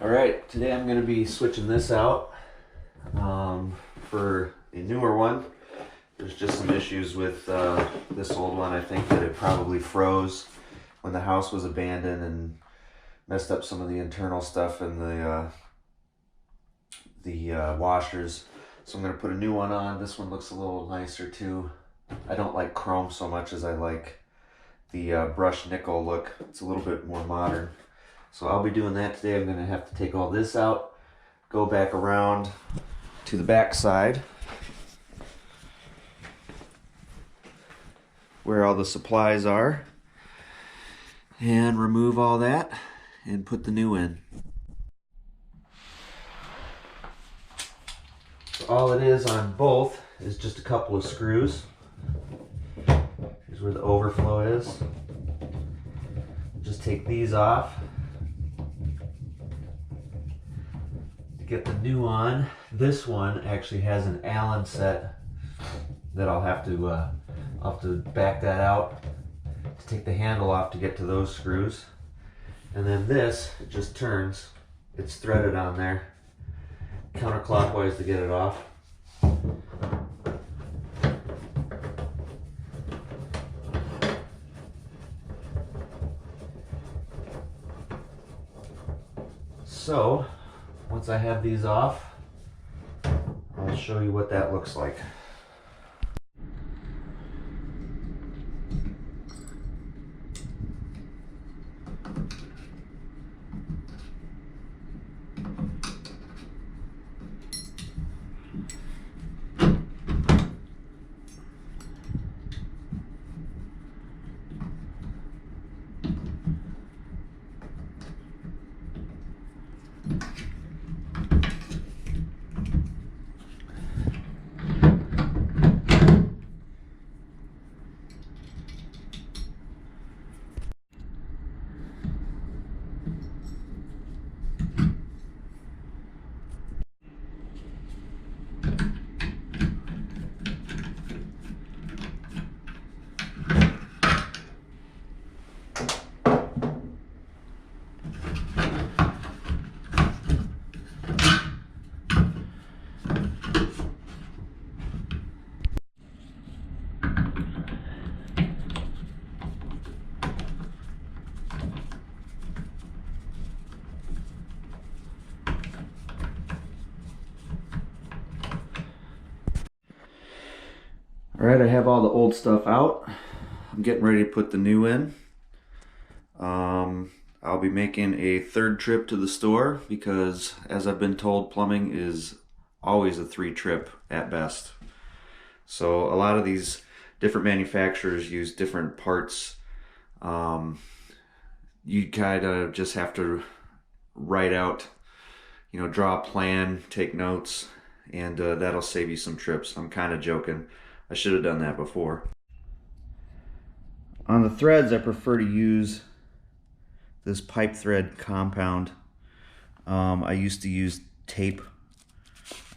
Alright, today I'm going to be switching this out for a newer one. There's just some issues with this old one. I think that it probably froze when the house was abandoned and messed up some of the internal stuff in the washers. So I'm going to put a new one on. This one looks a little nicer too. I don't like chrome so much as I like the brushed nickel look. It's a little bit more modern. So I'll be doing that today. I'm going to have to take all this out, go back around to the back side where all the supplies are and remove all that and put the new in. So all it is on both is just a couple of screws. Here's where the overflow is. Just take these off. To get the new on, this one actually has an Allen set that I'll have to back that out to take the handle off to get to those screws. And then this, it just turns. It's threaded on there, counterclockwise to get it off. So, once I have these off, I'll show you what that looks like. Alright, I have all the old stuff out. I'm getting ready to put the new in. I'll be making a third trip to the store because, as I've been told, plumbing is always a 3-trip at best. So a lot of these different manufacturers use different parts. You kind of just have to write out, draw a plan, take notes, and that'll save you some trips. I'm kind of joking. I should have done that before. On the threads, I prefer to use this pipe thread compound. I used to use tape,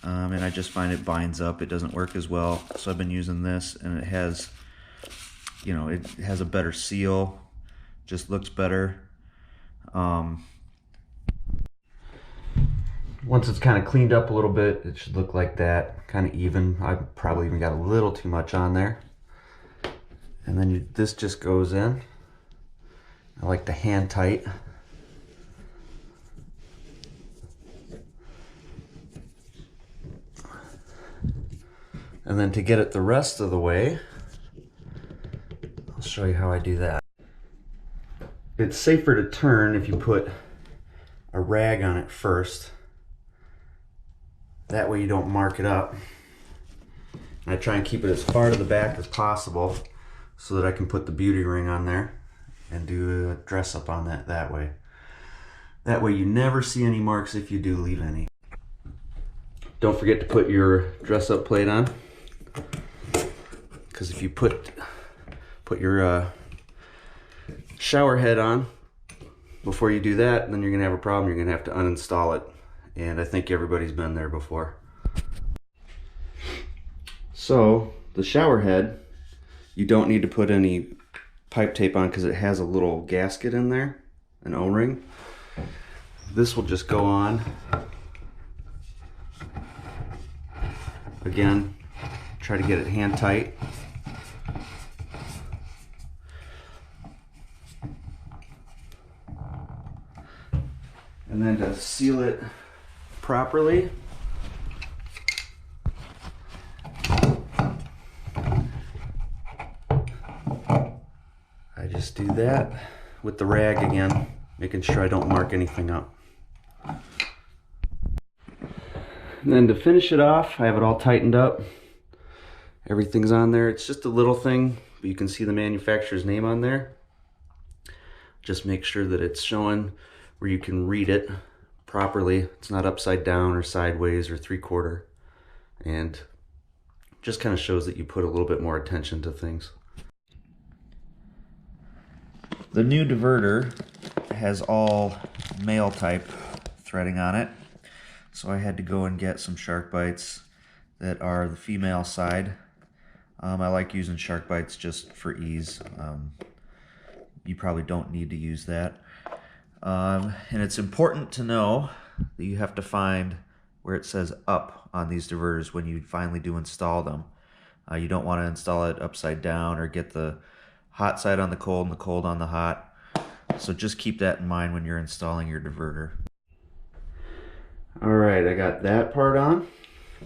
and I just find it binds up. It doesn't work as well, so I've been using this, and it has, it has a better seal, just looks better. Once it's kind of cleaned up a little bit, it should look like that, kind of even. I probably even got a little too much on there. And then this just goes in. I like the hand tight. And then to get it the rest of the way, I'll show you how I do that. It's safer to turn if you put a rag on it first. That way you don't mark it up. I try and keep it as far to the back as possible so that I can put the beauty ring on there and do a dress up on that way. That way you never see any marks if you do leave any. Don't forget to put your dress up plate on, because if you put your shower head on before you do that, then you're gonna have a problem. You're gonna have to uninstall it. And I think everybody's been there before. So the shower head, you don't need to put any pipe tape on because it has a little gasket in there, an O-ring. This will just go on. Again, try to get it hand tight. And then to seal it properly, I just do that with the rag again, making sure I don't mark anything up. And then to finish it off, I have it all tightened up. Everything's on there. It's just a little thing, but you can see the manufacturer's name on there. Just make sure that it's showing where you can read it properly. It's not upside down or sideways or 3/4. And just kind of shows that you put a little bit more attention to things. The new diverter has all male type threading on it. So I had to go and get some shark bites that are the female side. I like using shark bites just for ease. You probably don't need to use that. And it's important to know that you have to find where it says up on these diverters when you finally do install them. You don't want to install it upside down or get the hot side on the cold and the cold on the hot. So just keep that in mind when you're installing your diverter. Alright, I got that part on.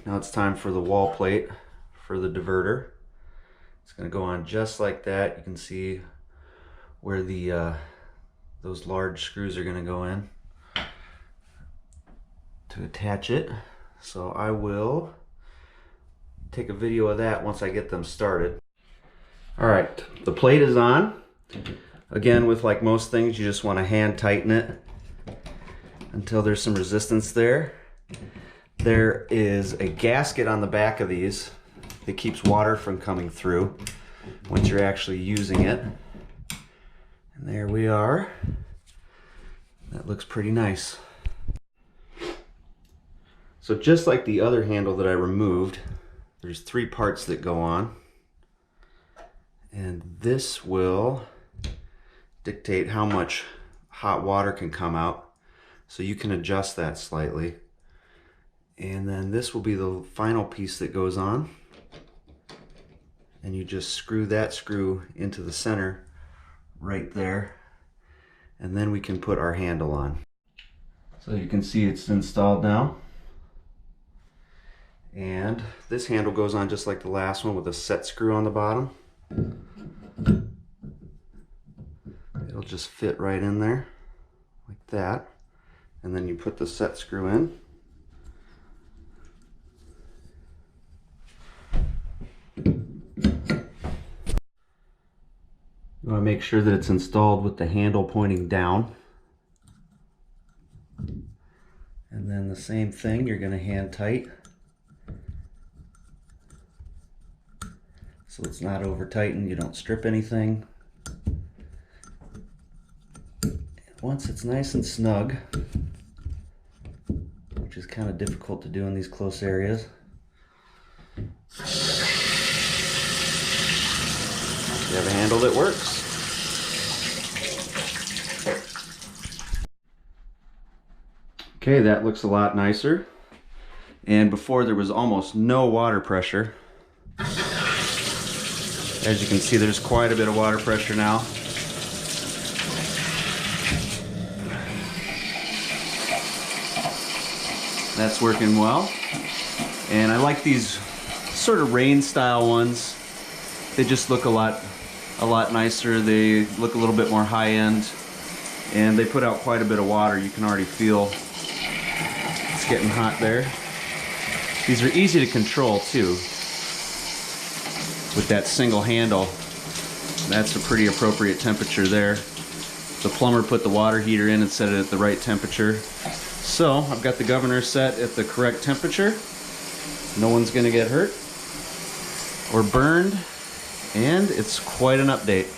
Now it's time for the wall plate for the diverter. It's going to go on just like that. You can see where the those large screws are going to go in to attach it. So I will take a video of that once I get them started. Alright, the plate is on. Again, with like most things, you just want to hand tighten it until there's some resistance there. There is a gasket on the back of these that keeps water from coming through once you're actually using it. And there we are. That looks pretty nice. So just like the other handle that I removed, there's 3 parts that go on. And this will dictate how much hot water can come out. So you can adjust that slightly. And then this will be the final piece that goes on. And you just screw that screw into the center right there. And then we can put our handle on. So you can see it's installed now. And this handle goes on just like the last one with a set screw on the bottom. It'll just fit right in there like that. And then you put the set screw in. You want to make sure that it's installed with the handle pointing down. And then the same thing, you're going to hand tight. So it's not over tightened, you don't strip anything. Once it's nice and snug, which is kind of difficult to do in these close areas, you have a handle that works. Okay, that looks a lot nicer. And before there was almost no water pressure. As you can see, there's quite a bit of water pressure now. That's working well. And I like these sort of rain style ones. They just look a lot nicer. They look a little bit more high end. And they put out quite a bit of water. You can already feel it's getting hot there. These are easy to control too. With that single handle, that's a pretty appropriate temperature there. The plumber put the water heater in and set it at the right temperature. So I've got the governor set at the correct temperature. No one's gonna get hurt or burned, and it's quite an update.